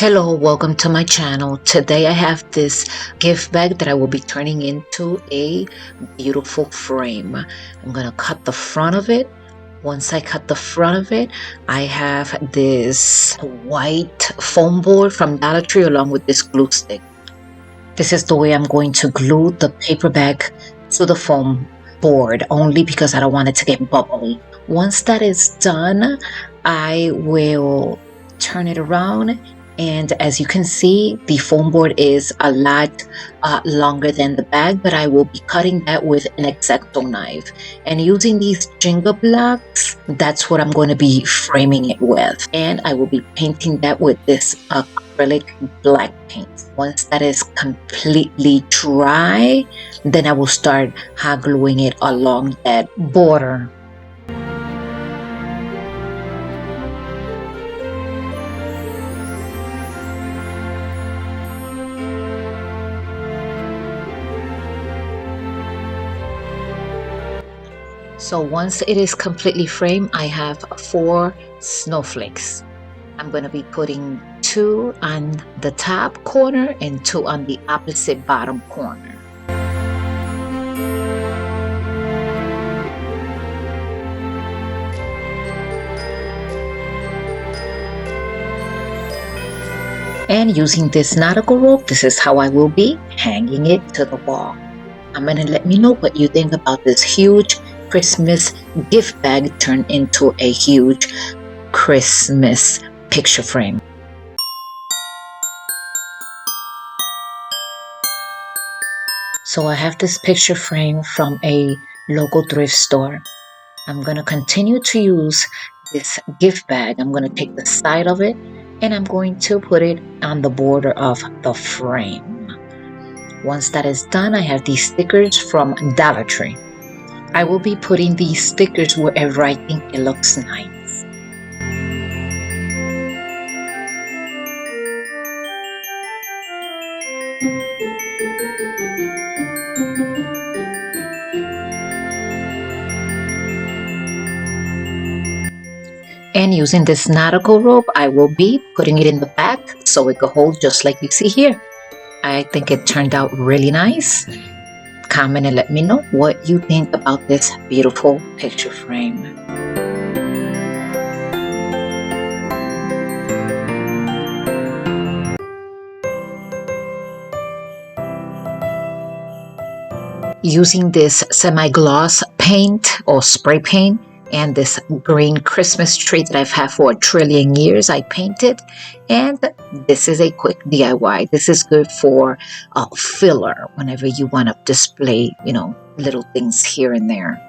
Hello, welcome to my channel. Today I have this gift bag that I will be turning into a beautiful frame. I'm gonna cut the front of it. Once I cut the front of it, I have this white foam board from Dollar Tree along with this glue stick. This is the way I'm going to glue the paper bag to the foam board, only because I don't want it to get bubbly. Once that is done, I will turn it around, and as you can see, the foam board is a lot longer than the bag, but I will be cutting that with an X-Acto knife and using these Jenga blocks. That's what I'm going to be framing it with, and I will be painting that with this acrylic black paint. Once that is completely dry, then I will start hot gluing it along that border. So once it is completely framed, I have 4 snowflakes. I'm going to be putting 2 on the top corner and 2 on the opposite bottom corner. And using this nautical rope, this is how I will be hanging it to the wall. I'm going to let me know what you think about this huge Christmas gift bag turned into a huge Christmas picture frame. So I have this picture frame from a local thrift store. I'm going to continue to use this gift bag. I'm going to take the side of it and I'm going to put it on the border of the frame. Once that is done, I have these stickers from Dollar Tree. I will be putting these stickers wherever I think it looks nice. And using this nautical rope, I will be putting it in the back so it could hold just like you see here. I think it turned out really nice. Comment and let me know what you think about this beautiful picture frame. Using this semi-gloss paint or spray paint and this green Christmas tree that I've had for 1 trillion years, I painted. And this is a quick DIY. This is good for filler whenever you want to display, little things here and there.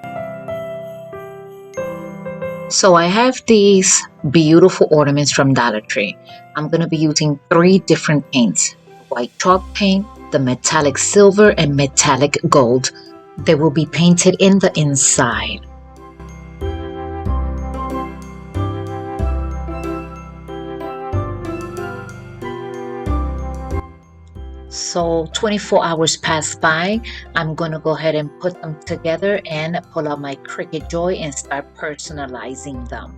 So I have these beautiful ornaments from Dollar Tree. I'm going to be using 3 different paints: white chalk paint, the metallic silver, and metallic gold. They will be painted in the inside. So 24 hours passed by. I'm going to go ahead and put them together and pull out my Cricut Joy and start personalizing them.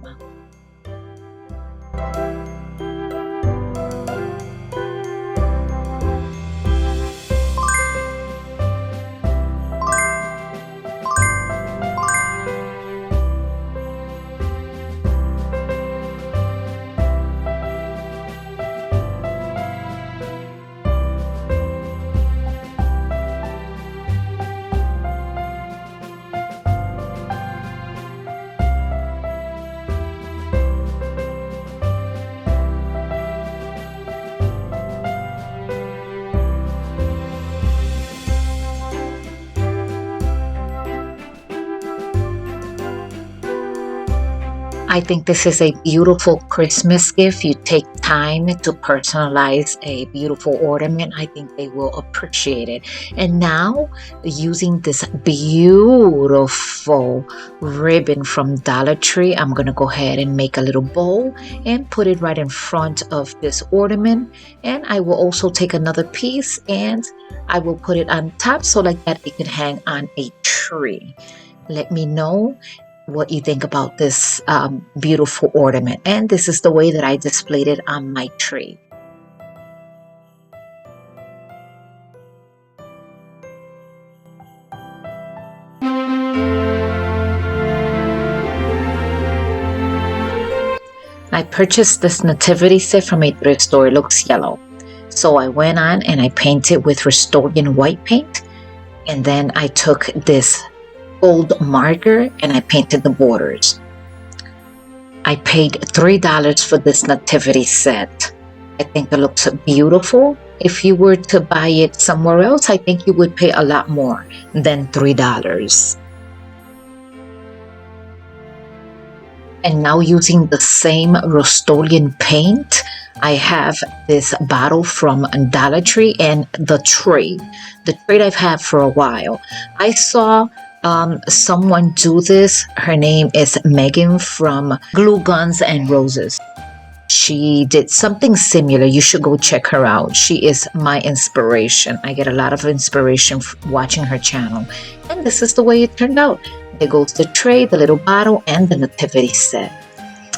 I think this is a beautiful Christmas gift. You take time to personalize a beautiful ornament. I think they will appreciate it. And now, using this beautiful ribbon from Dollar Tree, I'm going to go ahead and make a little bow and put it right in front of this ornament. And I will also take another piece and I will put it on top so like that it can hang on a tree. Let me know what you think about this beautiful ornament. And this is the way that I displayed it on my tree. I purchased this nativity set from a thrift store. It looks yellow. So I went on and I painted with Rust-Oleum white paint. And then I took this gold marker and I painted the borders. I paid $3 for this nativity set. I think it looks beautiful. If you were to buy it somewhere else, I think you would pay a lot more than $3. And now using the same Rust-Oleum paint, I have this bottle from Dollar Tree and the tray. The tray I've had for a while. I saw someone do this. Her name is Megan from Glue Guns and Roses. She did something similar. You should go check her out. She is my inspiration. I get a lot of inspiration watching her channel. And this is the way it turned out. There goes the tray, the little bottle, and the nativity set.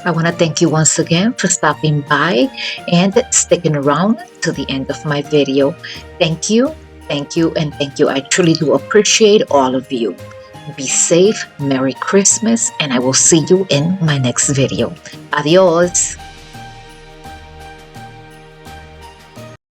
I want to thank you once again for stopping by and sticking around to the end of my video. Thank you, thank you, and thank you. I truly do appreciate all of you. Be safe, Merry Christmas, and I will see you in my next video. Adios.